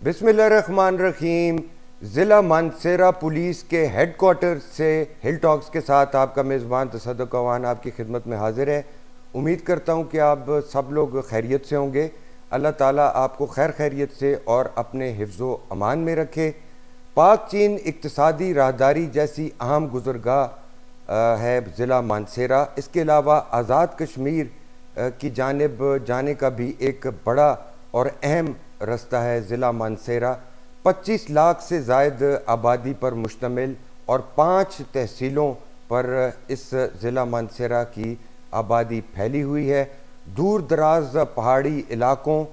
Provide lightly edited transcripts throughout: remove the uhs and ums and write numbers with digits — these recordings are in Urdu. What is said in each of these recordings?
بسم اللہ الرحمن الرحیم۔ ضلع مانسہرہ پولیس کے ہیڈ کوارٹر سے ہل ٹاکس کے ساتھ آپ کا میزبان تصدق اوان آپ کی خدمت میں حاضر ہے۔ امید کرتا ہوں کہ آپ سب لوگ خیریت سے ہوں گے۔ اللہ تعالیٰ آپ کو خیر خیریت سے اور اپنے حفظ و امان میں رکھے۔ پاک چین اقتصادی راہداری جیسی اہم گزرگاہ ہے ضلع مانسہرہ۔ اس کے علاوہ آزاد کشمیر کی جانب جانے کا بھی ایک بڑا اور اہم رستہ ہے ضلع مانسہرہ۔ 25 لاکھ سے زائد آبادی پر مشتمل اور 5 تحصیلوں پر اس ضلع مانسہرہ کی آبادی پھیلی ہوئی ہے۔ دور دراز پہاڑی علاقوں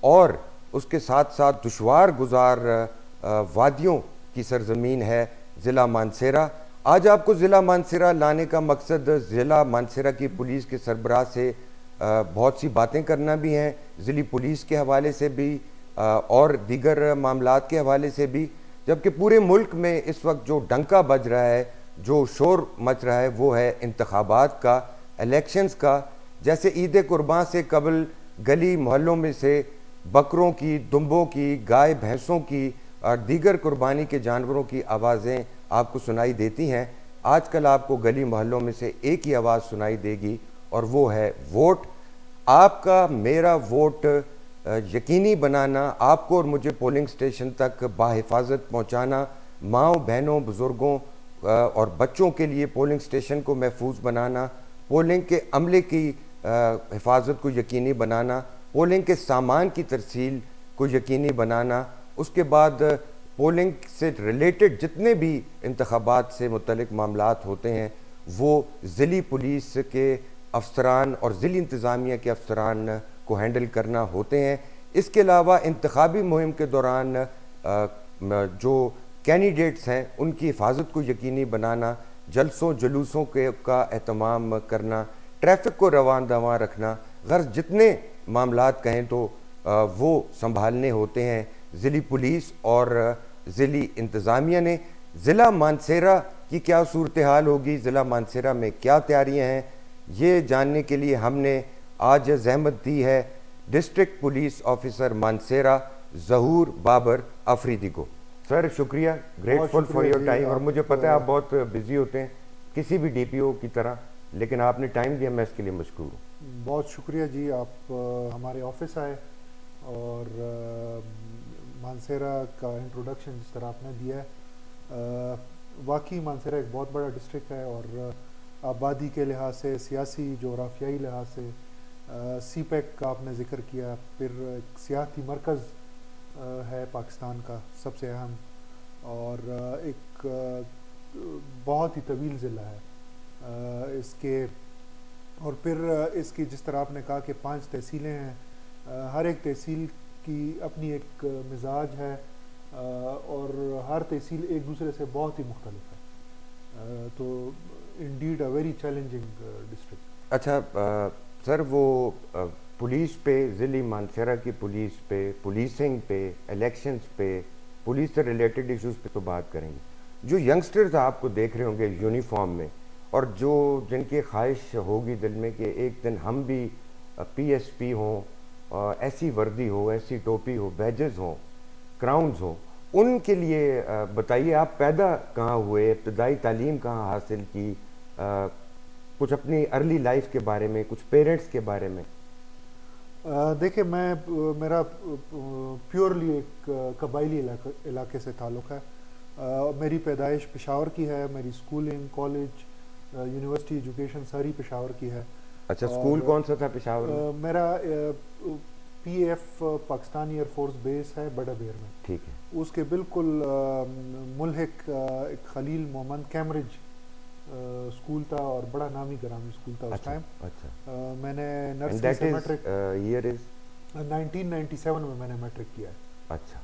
اور اس کے ساتھ ساتھ دشوار گزار وادیوں کی سرزمین ہے ضلع مانسہرہ۔ آج آپ کو ضلع مانسہرہ لانے کا مقصد ضلع مانسہرہ کی پولیس کے سربراہ سے بہت سی باتیں کرنا بھی ہیں، ضلعی پولیس کے حوالے سے بھی اور دیگر معاملات کے حوالے سے بھی، جبکہ پورے ملک میں اس وقت جو ڈنکا بج رہا ہے، جو شور مچ رہا ہے، وہ ہے انتخابات کا، الیکشنز کا۔ جیسے عید قربان سے قبل گلی محلوں میں سے بکروں کی، دمبوں کی، گائے بھینسوں کی اور دیگر قربانی کے جانوروں کی آوازیں آپ کو سنائی دیتی ہیں۔ آج کل آپ کو گلی محلوں میں سے ایک ہی آواز سنائی دے گی اور وہ ہے ووٹ۔ آپ کا میرا ووٹ یقینی بنانا، آپ کو اور مجھے پولنگ سٹیشن تک بحفاظت پہنچانا، ماؤں بہنوں بزرگوں اور بچوں کے لیے پولنگ سٹیشن کو محفوظ بنانا، پولنگ کے عملے کی حفاظت کو یقینی بنانا، پولنگ کے سامان کی ترسیل کو یقینی بنانا، اس کے بعد پولنگ سے ریلیٹڈ جتنے بھی انتخابات سے متعلق معاملات ہوتے ہیں وہ ضلعی پولیس کے افسران اور ضلعی انتظامیہ کے افسران کو ہینڈل کرنا ہوتے ہیں۔ اس کے علاوہ انتخابی مہم کے دوران جو کینڈیڈیٹس ہیں ان کی حفاظت کو یقینی بنانا، جلسوں جلوسوں کا اہتمام کرنا، ٹریفک کو رواں دواں رکھنا، غرض جتنے معاملات کہیں تو وہ سنبھالنے ہوتے ہیں ضلعی پولیس اور ضلعی انتظامیہ نے۔ ضلع مانسہرہ کی کیا صورتحال ہوگی، ضلع مانسہرہ میں کیا تیاریاں ہیں، یہ جاننے کے لیے ہم نے آج زحمت دی ہے ڈسٹرکٹ پولیس آفیسر مانسہرہ ظہور بابر آفریدی کو۔ سر شکریہ، گریٹفل فار یور ٹائم، اور مجھے پتہ ہے آپ بہت بزی ہوتے ہیں کسی بھی ڈی پی او کی طرح، لیکن آپ نے ٹائم دیا، میں اس کے لیے مشکور ہوں۔ بہت شکریہ جی، آپ ہمارے آفس آئے اور مانسہرہ کا انٹروڈکشن جس طرح آپ نے دیا ہے۔ واقعی مانسہرہ ایک بہت بڑا ڈسٹرکٹ ہے اور آبادی کے لحاظ سے، سیاسی جغرافیائی لحاظ سے، سی پیک کا آپ نے ذکر کیا، پھر ایک سیاحتی مرکز ہے پاکستان کا سب سے اہم، اور ایک بہت ہی طویل ضلع ہے اس کے، اور پھر اس کی جس طرح آپ نے کہا کہ 5 تحصیلیں ہیں، ہر ایک تحصیل کی اپنی ایک مزاج ہے اور ہر تحصیل ایک دوسرے سے بہت ہی مختلف ہے، تو indeed a very challenging district. اچھا سر، وہ پولیس پہ، ضلعی مانسہرہ کی پولیس پہ، پولیسنگ پہ، الیکشنز پہ، پولیس سے ریلیٹڈ ایشوز پہ تو بات کریں گے۔ جو ینگسٹرز آپ کو دیکھ رہے ہوں گے یونیفارم میں، اور جو جن کی خواہش ہوگی دل میں کہ ایک دن ہم بھی پی ایس پی ہوں، ایسی وردی ہو، ایسی ٹوپی ہو، بیجز ہوں، کراؤنز ہوں، ان کے لیے بتائیے آپ پیدا کہاں ہوئے، ابتدائی تعلیم کہاں حاصل کی، کچھ اپنی ارلی لائف کے بارے میں، کچھ پیرنٹس کے بارے میں۔ دیکھیں، میرا پیورلی ایک قبائلی علاقے سے تعلق ہے۔ میری پیدائش پشاور کی ہے، میری سکولنگ، کالج، یونیورسٹی ایجوکیشن ساری پشاور کی ہے۔ اچھا، سکول کون سا تھا پشاور میں؟ میرا P F Pakistan air force base ہے بڑا بیر میں، ٹھیک ہے۔ اس کے بالکل ملحق ایک خلیل محمد کیمبرج اسکول تھا اور بڑا نامی گرامی اسکول تھا اس ٹائم۔ اچھا، میں نے نرسری سے میٹرک ایئر از 1997 میں میں نے میٹرک کیا ہے۔ اچھا،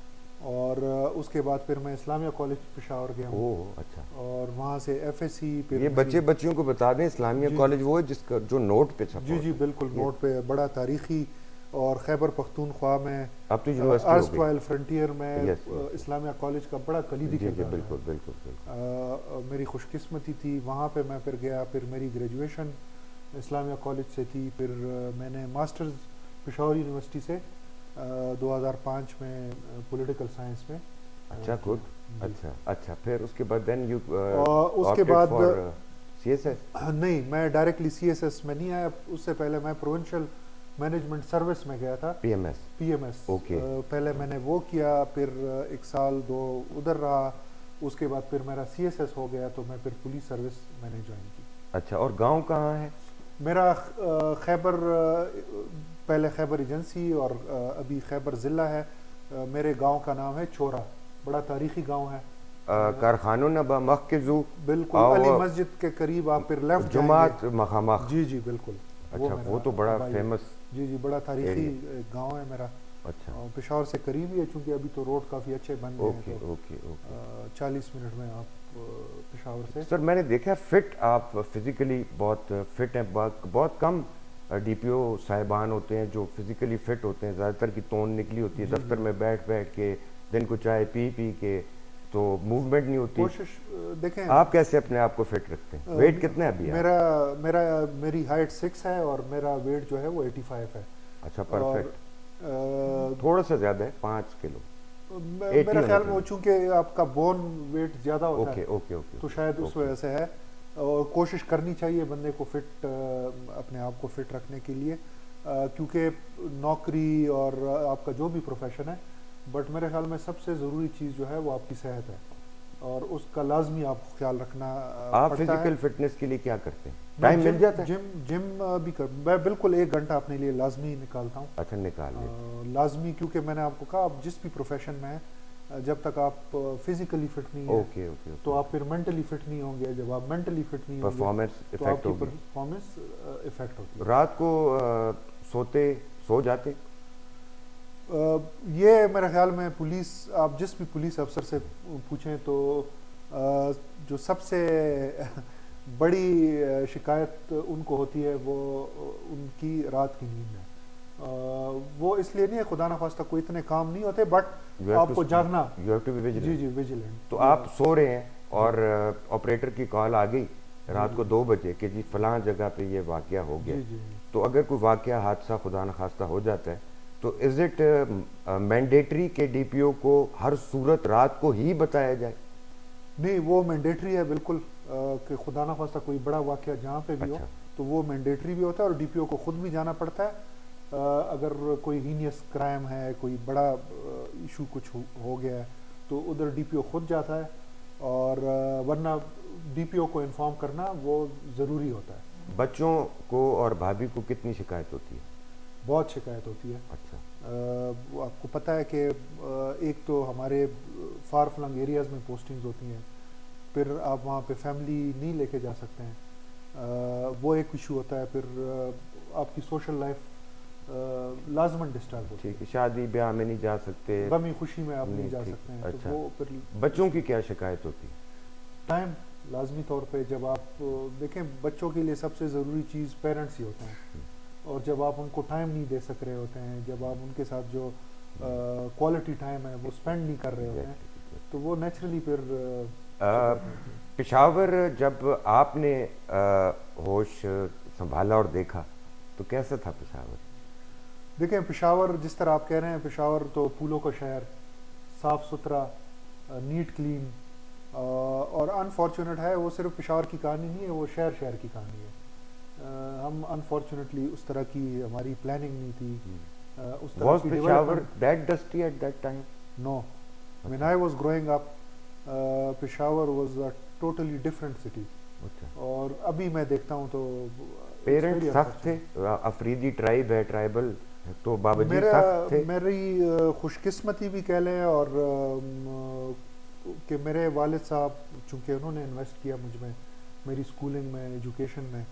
اور اس کے بعد پھر میں اسلامیہ کالج پشاور گیا ہوں، اچھا، اور وہاں سے ایف ایس سی۔ یہ بچیوں کو بتا دیں اسلامیہ کالج وہ ہے جس کا جو نوٹ پہ چھپا؟ جی بالکل، نوٹ پہ، بڑا تاریخی، اور خیبر پختونخوا میں اب تو یونیورسٹی ارسٹ وائل فرنٹیئر میں اسلامیہ کالج کا بڑا کلیدی کردار ہے۔ بالکل بالکل بالکل، میری خوش قسمتی تھی، وہاں پہ میں پھر گیا، پھر میری گریجویشن اسلامیہ کالج سے تھی، پھر میں نے ماسٹرز پشاور یونیورسٹی سے 2005 میں پولیٹیکل سائنس میں. اچھا گڈ. اچھا پھر اس کے بعد دین یو اور اس کے بعد سی ایس ایس. نہیں, میں ڈائریکٹلی سی ایس ایس میں نہیں آیا. اس سے پہلے میں پروونشل مینجمنٹ سروس میں گیا تھا, P M S. P M S. Okay. پہلے میں نے وہ کیا, پھر 1 سال 2 ادھر رہا. اس کے بعد پھر میرا سی ایس ایس ہو گیا تو میں پھر پولیس سروس میں نے جوائن کی. اچھا, اور گاؤں کہاں ہے؟ میرا خیبر, پہلے خیبر ایجنسی اور ابھی خیبر ضلع ہے. میرے گاؤں کا نام ہے چورا, بڑا تاریخی گاؤں ہے. کارخانوں نبا مخ کے زو بالکل علی مسجد کے قریب آپ پھر لیفٹ جماعت مخامخ. جی بالکل. اچھا, وہ تو بڑا فیمس. جی بڑا تاریخی گاؤں ہے میرا. اچھا, پشاور سے قریب ہی ہے چونکہ ابھی تو روڈ کافی اچھے بن گئے ہیں. اوکے. 40 منٹ میں آپ پشاور سے. سر میں نے دیکھا فٹ, آپ فزیکلی بہت فٹ ہیں. بہت کم ڈی پی او صاحبان ہوتے ہیں جو فزیکلی فٹ ہوتے ہیں. زیادہ تر کی تون نکلی ہوتی ہے دفتر میں بیٹھ کے, دن کو چائے پی کے, تو موومنٹ نہیں ہوتی. کوشش دیکھیں آپ کیسے اپنے آپ کو فٹ رکھتے ہیں؟ ویٹ کتنا ہے ابھی؟ میری ہائٹ 6 ہے اور میرا ویٹ جو ہے وہ 85 ہے. اچھا, پرفیکٹ. تھوڑا سا زیادہ ہے, 5 کلو میرا خیال میں. چونکہ آپ کا بون ویٹ زیادہ ہوتا ہے اوکے تو شاید اس وجہ سے ہے. اور کوشش کرنی چاہیے بندے کو فٹ, اپنے آپ کو فٹ رکھنے کے لیے, کیونکہ نوکری اور آپ کا جو بھی پروفیشن ہے, بٹ میرے خیال میں سب سے ضروری چیز جو ہے وہ آپ کی صحت ہے اور اس کا لازمی آپ کو خیال رکھنا آپ فزیکل فٹنس کے لیے کیا کرتے ہیں؟ ٹائم مل جاتا ہے؟ جم بھی میں بالکل 1 گھنٹہ اپنے لیے لازمی نکالتا ہوں. اچھا, نکال لیں. لازمی, کیونکہ میں نے آپ کو کہا آپ جس بھی پروفیشن میں ہیں, جب تک آپ فزیکلی فٹ نہیں ہیں تو آپ پھر مینٹلی فٹ نہیں ہوں گے. جب آپ مینٹلی فٹ نہیں ہوں گے تو آپ کی پرفارمنس افیکٹ ہوتی ہے. رات کو سو جاتے؟ یہ میرے خیال میں پولیس, آپ جس بھی پولیس افسر سے پوچھیں تو جو سب سے بڑی شکایت ان کو ہوتی ہے وہ ان کی رات کی نیند ہے. وہ اس لیے نہیں ہے, خدا نخواستہ کوئی اتنے کام نہیں ہوتے, بٹ آپ کو جاگنا. جی ویجیلنٹ. تو آپ سو رہے ہیں اور آپریٹر کی کال آ گئی رات کو 2 بجے کہ جی فلاں جگہ پہ یہ واقعہ ہو گیا. تو اگر کوئی واقعہ حادثہ خدا نخواستہ ہو جاتا ہے تو از اٹ مینڈیٹری کہ ڈی پی او کو ہر صورت رات کو ہی بتایا جائے؟ نہیں, وہ مینڈیٹری ہے بالکل, کہ خدا نخواستہ کوئی بڑا واقعہ جہاں پہ بھی ہو تو وہ مینڈیٹری بھی ہوتا ہے اور ڈی پی او کو خود بھی جانا پڑتا ہے. اگر کوئی ہینیس کرائم ہے, کوئی بڑا ایشو کچھ ہو گیا ہے تو ادھر ڈی پی او خود جاتا ہے, اور ورنہ ڈی پی او کو انفارم کرنا وہ ضروری ہوتا ہے. بچوں کو اور بھابھی کو کتنی شکایت ہوتی ہے؟ بہت شکایت ہوتی ہے. اچھا, آپ کو پتہ ہے کہ ایک تو ہمارے فار فلنگ ایریاز میں پوسٹنگز ہوتی ہیں, پھر آپ وہاں پہ فیملی نہیں لے کے جا سکتے ہیں, وہ ایک ایشو ہوتا ہے. پھر آپ کی سوشل لائف لازماً ڈسٹرب ہوتی ہے. ٹھیک ہے, شادی بیاہ میں نہیں جا سکتے, غمی خوشی میں آپ نہیں جا سکتے ہیں. اچھا, تو وہ پھر بچوں کی کیا شکایت ہوتی ہے؟ ٹائم, لازمی طور پہ جب آپ دیکھیں بچوں کے لیے سب سے ضروری چیز پیرنٹس ہی ہوتے ہیں, اور جب آپ ان کو ٹائم نہیں دے سک رہے ہوتے ہیں, جب آپ ان کے ساتھ جو کوالٹی ٹائم ہے وہ اسپینڈ نہیں کر رہے ہوتے ہیں, تو وہ نیچرلی پھر. پشاور جب آپ نے ہوش سنبھالا اور دیکھا تو کیسا تھا پشاور؟ دیکھیں پشاور جس طرح آپ کہہ رہے ہیں, پشاور تو پھولوں کا شہر, صاف ستھرا, نیٹ کلین, اور انفارچونیٹ ہے وہ صرف پشاور کی کہانی نہیں ہے, وہ شہر کی کہانی ہے. ہم انفارچونیٹلی اس طرح کی ہماری پلاننگ نہیں تھی. اس طرح Was Peshawar that dusty at that time? No. When I was growing up, Peshawar was a totally different city. اور ابھی میں دیکھتا ہوں تو پیرنٹ سخت تھے, افریدی ٹرائب ہے, ٹرائبل تو بابا جی سخت تھے. میری خوش قسمتی بھی کہہ لیں, اور کہ میرے والد صاحب چونکہ انہوں نے انویسٹ کیا مجھ میں, میری اسکولنگ میں, ایجوکیشن میں.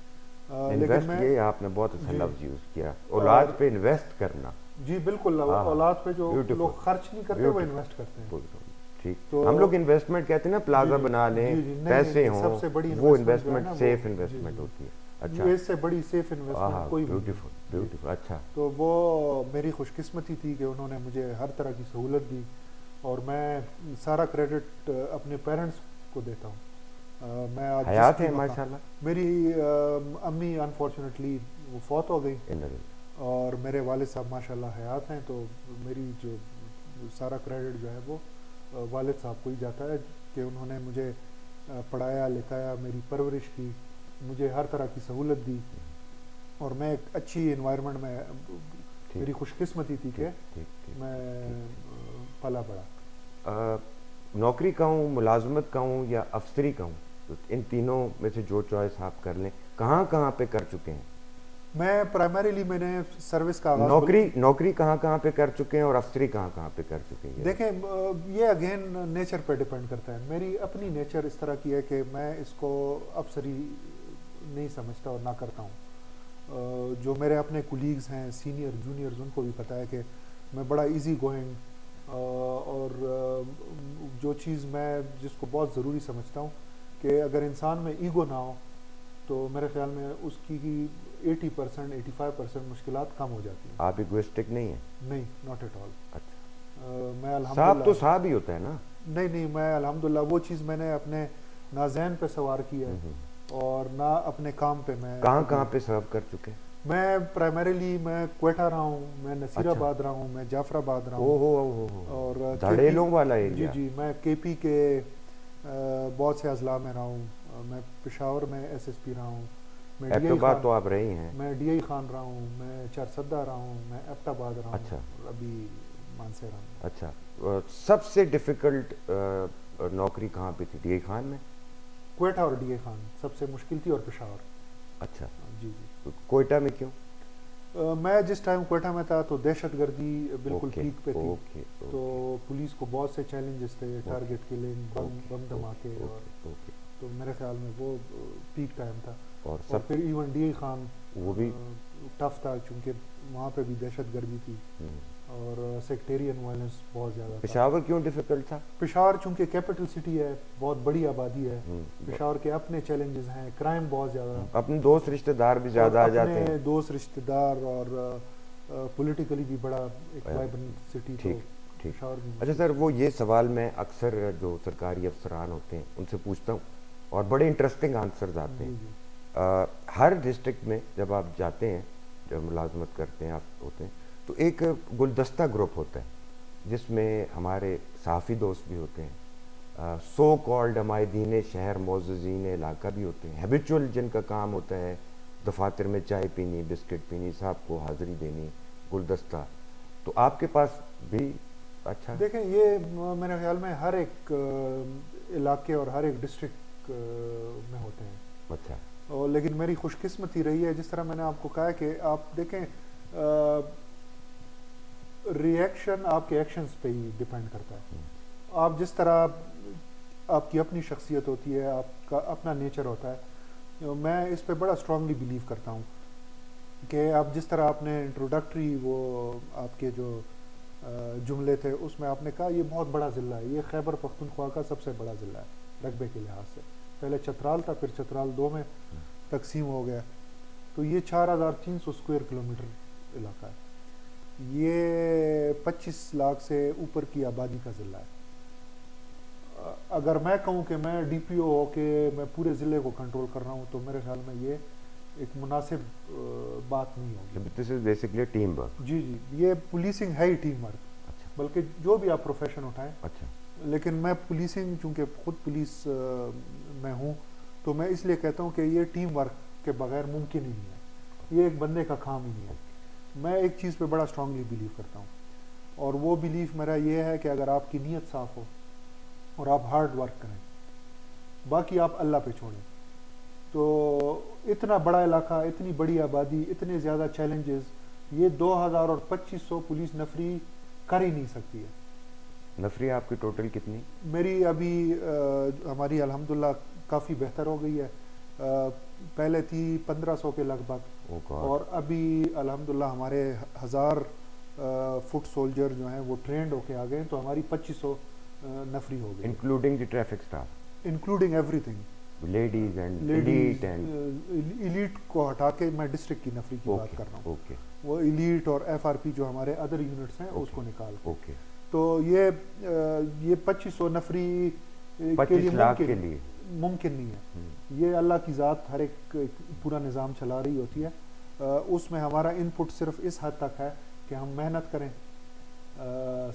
انویسٹ یہ آپ نے بہت اچھا لفظ یوز کیا, اولاد پہ انویسٹ کرنا. جی بالکل, اولاد پہ جو لوگ خرچ نہیں کرتے وہ انویسٹ کرتے ہیں. ٹھیک, ہم لوگ انویسٹمنٹ کہتے ہیں نا, پلازا بنا لیں, پیسے ہوں, وہ انویسٹمنٹ سیف انویسٹمنٹ ہوتی ہے. اچھا, اس سے بڑی سیف انویسٹمنٹ کوئی بیوٹیفل. اچھا, تو وہ میری خوش قسمتی تھی کہ انہوں نے مجھے ہر طرح کی سہولت دی, اور میں سارا کریڈٹ اپنے پیرنٹس کو دیتا ہوں. میں حیات ہے ماشاءاللہ. میری امی انفارچونیٹلی وہ فوت ہو گئی, اور میرے والد صاحب ماشاءاللہ حیات ہیں، تو میری جو سارا کریڈٹ جو ہے وہ والد صاحب کو ہی جاتا ہے کہ انہوں نے مجھے پڑھایا لکھایا، میری پرورش کی، مجھے ہر طرح کی سہولت دی، اور میں ایک اچھی انوائرمنٹ میں، ٹھیک میری خوش قسمتی تھی کہ ٹھیک ٹھیک ٹھیک میں ٹھیک پلا بڑا۔ نوکری کا ہوں، ملازمت کا ہوں یا افسری کا ہوں، تو ان تینوں میں سے جو چوائس آپ کر لیں، کہاں کہاں پہ کر چکے ہیں؟ میں پرائمریلی میں نے سروس کا آغاز نوکری کہاں کہاں پہ کر چکے ہیں اور افسری کہاں کہاں پہ کر چکے ہیں؟ دیکھیں یہ اگین نیچر پہ ڈیپینڈ کرتا ہے، میری اپنی نیچر اس طرح کی ہے کہ میں اس کو افسری نہیں سمجھتا اور نہ کرتا ہوں۔ جو میرے اپنے کولیگز ہیں، سینئر جونیئرز، ان کو بھی پتہ ہے کہ میں بڑا ایزی گوئنگ، اور جو چیز میں جس کو بہت ضروری سمجھتا ہوں کہ اگر انسان میں ایگو نہ ہو تو میرے خیال میں اس کی 80% 85% مشکلات کم ہو جاتی ہیں۔ آپ ایگوئسٹک نہیں ہیں؟ نہیں، ناٹ ایٹ آل۔ اچھا، میں صاحب تو الحمدللہ، صاحب ہی ہوتا ہے نا؟ نہیں، میں الحمدللہ وہ چیز میں نے اپنے نہ ذہن پہ سوار کی ہے اور نہ اپنے کام پہ۔ میں کہاں پہ سرو کر چکے؟ میں پرائمریلی میں کوئٹہ رہا ہوں، میں نصیر آباد رہا ہوں، میں جعفر آباد رہا ہوں، اور دھڑیلوں والا جی ایریا۔ جی، میں کے پی کے بہت سے اضلاع میں رہا ہوں، میں پشاور میں ایس ایس پی رہا ہوں، میں ڈی آئی ایبٹ تو آپ رہی ہیں؟ میں ڈی آئی خان رہا ہوں، میں چارسدہ رہا ہوں، میں ایبٹ آباد رہا ہوں، اچھا، ابھی مانسہرہ میں۔ اچھا، سب سے ڈیفیکلٹ نوکری کہاں پہ تھی؟ ڈی آئی خان میں؟ کوئٹہ اور ڈی آئی خان سب سے مشکل تھی، اور پشاور۔ اچھا، جی جی۔ کوئٹہ میں کیوں؟ میں جس ٹائم کوئٹہ میں تھا تو دہشت گردی بالکل پیک پہ تھی، تو پولیس کو بہت سے چیلنجز تھے، ٹارگٹ کلنگ، بم دھماکے، اور تو میرے خیال میں وہ پیک ٹائم تھا۔ اور پھر ایون ڈی آئی خان وہ بھی ٹف تھا کیونکہ وہاں پہ بھی دہشت گردی تھی اور سیکٹیرین وائلنس بہت زیادہ تھا۔ پشاور کیوں ڈیفیکلٹ تھا؟ پشاور چونکہ کیپٹل سٹی ہے، بہت بڑی آبادی ہے، پشاور کے اپنے چیلنجز ہیں، کرائم بہت زیادہ، اپنے دوست رشتہ دار بھی زیادہ آ جاتے ہیں، اپنے دوست رشتہ دار، اور پولیٹیکلی بھی بڑا ایک وائبرنٹ سٹی۔ پشاور بھی۔ اچھا سر، وہ یہ سوال میں اکثر جو سرکاری افسران ہوتے ہیں ان سے پوچھتا ہوں اور بڑے انٹرسٹنگ آنسرز آتے ہیں۔ ہر ڈسٹرکٹ میں جب آپ جاتے ہیں، جب ملازمت کرتے ہیں، آپ ہوتے ہیں، تو ایک گلدستہ گروپ ہوتا ہے جس میں ہمارے صحافی دوست بھی ہوتے ہیں، سو کالڈ عمائدین شہر، معززین علاقہ بھی ہوتے ہیں، ہیبیچول جن کا کام ہوتا ہے دفاتر میں چائے پینی، بسکٹ پینی، صاحب کو حاضری دینی، گلدستہ، تو آپ کے پاس بھی اچھا؟ دیکھیں، یہ میرے خیال میں ہر ایک علاقے اور ہر ایک ڈسٹرکٹ میں ہوتے ہیں۔ اچھا، اور لیکن میری خوش قسمتی رہی ہے، جس طرح میں نے آپ کو کہا کہ آپ دیکھیں ری ایکشن آپ کے ایکشنز پہ ہی ڈیپینڈ کرتا ہے۔ آپ جس طرح، آپ کی اپنی شخصیت ہوتی ہے، آپ کا اپنا نیچر ہوتا ہے۔ میں اس پہ بڑا اسٹرانگلی بلیو کرتا ہوں کہ آپ جس طرح آپ نے انٹروڈکٹری وہ آپ کے جو جملے تھے اس میں آپ نے کہا یہ بہت بڑا ضلع ہے، یہ خیبر پختونخوا کا سب سے بڑا ضلع ہے رقبے کے لحاظ سے۔ پہلے چترال تھا، پھر چترال 2 میں تقسیم ہو گیا، تو یہ 4300 اسکوائر کلومیٹر علاقہ ہے، یہ 25 لاکھ سے اوپر کی آبادی کا ضلع ہے۔ اگر میں کہوں کہ میں ڈی پی او ہو کے میں پورے ضلع کو کنٹرول کر رہا ہوں تو میرے خیال میں یہ ایک مناسب بات نہیں ہوگی۔ دس از بیسکلی ٹیم ورک۔ جی جی، یہ پولیسنگ ہے ہی ٹیم ورک، بلکہ جو بھی آپ پروفیشن اٹھائیں۔ اچھا، لیکن میں پولیسنگ چونکہ خود پولیس میں ہوں تو میں اس لیے کہتا ہوں کہ یہ ٹیم ورک کے بغیر ممکن ہی نہیں ہے، یہ ایک بندے کا کام ہی نہیں ہے۔ میں ایک چیز پہ بڑا اسٹرانگلی بلیو کرتا ہوں، اور وہ بلیف میرا یہ ہے کہ اگر آپ کی نیت صاف ہو اور آپ ہارڈ ورک کریں، باقی آپ اللہ پہ چھوڑیں، تو اتنا بڑا علاقہ، اتنی بڑی آبادی، اتنے زیادہ چیلنجز، یہ 2000 اور 2500 پولیس نفری کر ہی نہیں سکتی ہے۔ نفری آپ کی ٹوٹل کتنی؟ میری ابھی ہماری الحمدللہ کافی بہتر ہو گئی ہے، پہلے تھی 1500 کے لگ بھگ، اور ابھی الحمدللہ ہمارے 1000 فٹ سولجر جو ہیں وہ ٹرینڈ ہو کے آ گئے ہیں، تو ہماری 2500 نفری ہو گئی، including the traffic staff, including every thing, ladies and elite کو ہٹا کے میں ڈسٹرکٹ کی نفری کی بات کر رہا ہوں، وہ ایلیٹ اور ایف آر پی جو ہمارے ادر یونٹس ہیں اس کو نکال کے، تو یہ 2500 نفری کے لیے ممکن نہیں ہے، یہ اللہ کی ذات ہر ایک پورا نظام چلا رہی ہوتی ہے، اس میں ہمارا ان پٹ صرف اس حد تک ہے کہ ہم محنت کریں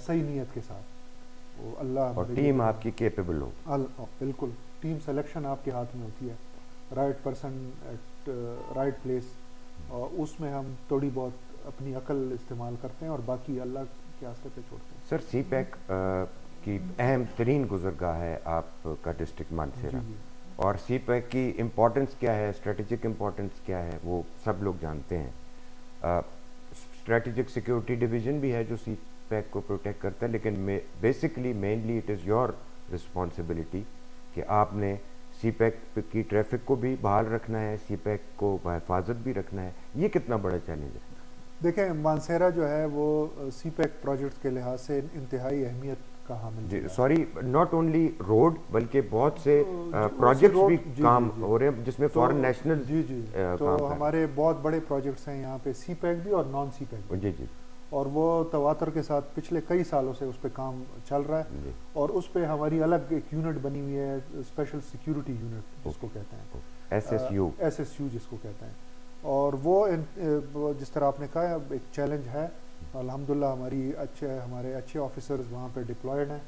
صحیح نیت کے ساتھ، اللہ اور ٹیم آپ کی کیپیبل ہو. بالکل ٹیم سلیکشن آپ کے ہاتھ میں ہوتی ہے، right person at right place, اور اس میں ہم تھوڑی بہت اپنی عقل استعمال کرتے ہیں اور باقی اللہ کے آستے پہ چھوڑتے ہیں. سر سی پیک کی اہم ترین گزرگاہ ہے آپ کا ڈسٹرکٹ مانسیرا، جی اور سی پیک کی امپورٹنس کیا ہے، اسٹریٹجک امپورٹنس کیا ہے، وہ سب لوگ جانتے ہیں. اسٹریٹجک سیکیورٹی ڈویژن بھی ہے جو سی پیک کو پروٹیکٹ کرتا ہے، لیکن basically mainly it is your responsibility کہ آپ نے سی پیک کی ٹریفک کو بھی بحال رکھنا ہے، سی پیک کو بحفاظت بھی رکھنا ہے. یہ کتنا بڑا چیلنج ہے؟ دیکھیں مانسیرا جو ہے وہ سی پیک پروجیکٹس کے لحاظ سے انتہائی اہمیت کا حامل جی ضلع ہے. سوری، ناٹ اونلی روڈ بلکہ بہت سے جی، پروجیکٹس روڈ، بھی جی کام جی ہو رہے ہیں جس میں تو فارن نیشنل جی جی تو کام کر ہمارے بہت بڑے پروجیکٹس ہیں یہاں پہ، سی پیک بھی اور نان سی پیک رہے بھی، ہیں. جی جی اور وہ تواتر کے ساتھ پچھلے کئی سالوں سے اس پہ کام چل رہا ہے. جی. اور اس پہ ہماری الگ ایک یونٹ بنی ہوئی ہے، اسپیشل سیکیورٹی یونٹ جس کو کہتے ہیں، S S you. S S you جس کو کہتے ہیں. اور وہ جس طرح آپ نے کہا ایک چیلنج ہے. الحمدللہ ہمارے اچھے آفیسرز وہاں پہ ڈپلائڈ ہیں،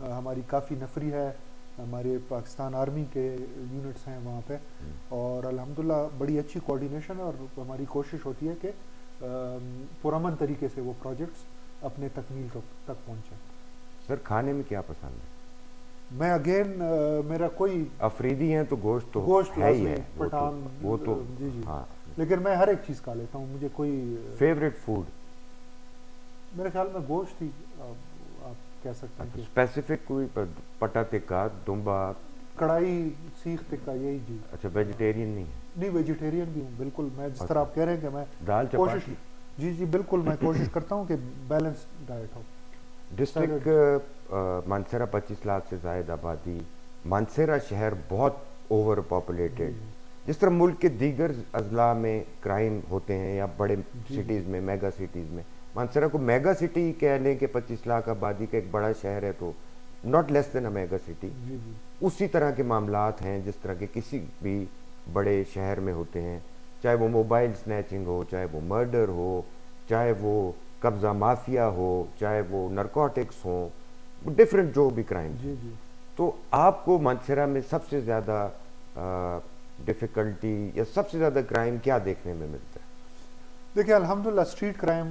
ہماری کافی نفری ہے، ہمارے پاکستان آرمی کے یونٹس ہیں وہاں پہ، اور الحمدللہ بڑی اچھی کوارڈینیشن، اور ہماری کوشش ہوتی ہے کہ پرامن طریقے سے وہ پروجیکٹس اپنے تکمیل تک پہنچیں. سر کھانے میں کیا پسند ہے؟ میں اگین میرا کوئی افریدی ہیں تو گوشت تو گوشت ہے ہی لازمی، ہے، پٹھان، وہ تو جی جی، ہاں. لیکن میں ہر ایک چیز کھا لیتا ہوں. مجھے کوئی فیوریٹ فوڈ؟ میرے خیال میں گوشت ہی آپ کہہ سکتے ہیں کہ اسپیسیفک کوئی پٹا ٹکا، دمبا، کڑھائی سیخ ٹکا، یہی جی. اچھا ویجیٹیرین نہیں ہے؟ نہیں ویجیٹیرین بھی ہوں بالکل. میں جس طرح آپ کہہ رہے ہیں کہ میں دال کوشش، چپاتی؟ جی جی بالکل، میں کوشش کرتا ہوں کہ بیلنس ڈائٹ ہو. ڈسٹرکٹ مانسیرا 25 لاکھ سے زائد آبادی، مانسیرا شہر بہت اوور پاپولیٹڈ. جس طرح ملک کے دیگر اضلاع میں کرائم ہوتے ہیں یا بڑے سٹیز میں، میگا سٹیز میں، مانسیرا کو میگا سٹی کہہ لیں کہ 25 لاکھ آبادی کا ایک بڑا شہر ہے تو not less then a mega city. جی جی اسی طرح کے معاملات ہیں جس طرح کے کسی بھی بڑے شہر میں ہوتے ہیں، چاہے وہ موبائل سنیچنگ ہو، چاہے وہ مرڈر ہو، چاہے وہ قبضہ مافیا ہو، چاہے وہ نرکوٹکس ہوں، ڈفرینٹ جو بھی کرائم. جی جی. تو آپ کو مانسیرا میں سب سے زیادہ ڈیفیکلٹی یا سب سے زیادہ کرائم کیا دیکھنے میں ملتا ہے؟ دیکھیں الحمدللہ اسٹریٹ کرائم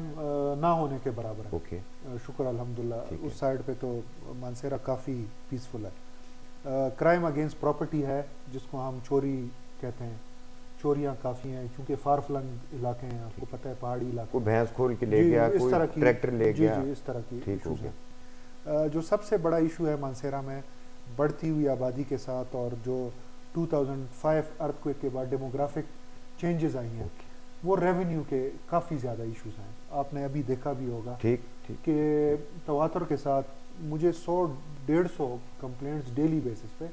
نہ ہونے کے برابر ہے. اوکے. شکر الحمدللہ. اس سائڈ پہ تو مانسیرا کافی پیسفل ہے. کرائم اگینسٹ پراپرٹی ہے جس کو ہم چوری کہتے ہیں، چوریاں کافی ہیں چونکہ فار فلنگ علاقے ہیں، آپ کو پتہ ہے پہاڑی علاقے. کوئی بھینس کھول کے لے گیا، اس کوئی طرح کی ٹریکٹر لے گیا. جی جی اس طرح کی ٹھیک ہو ایشوز گیا. ہیں. جو سب سے بڑا ایشو ہے مانسیرا میں بڑھتی ہوئی آبادی کے ساتھ، اور جو 2005 ارتھ کوئک کے بعد ڈیموگرافک چینجز آئی ہیں، وہ ریونیو کے کافی زیادہ ایشوز ہیں. آپ نے ابھی دیکھا بھی ہوگا کہ تواتر کے ساتھ مجھے 100-150 کمپلینٹس ڈیلی بیسس پہ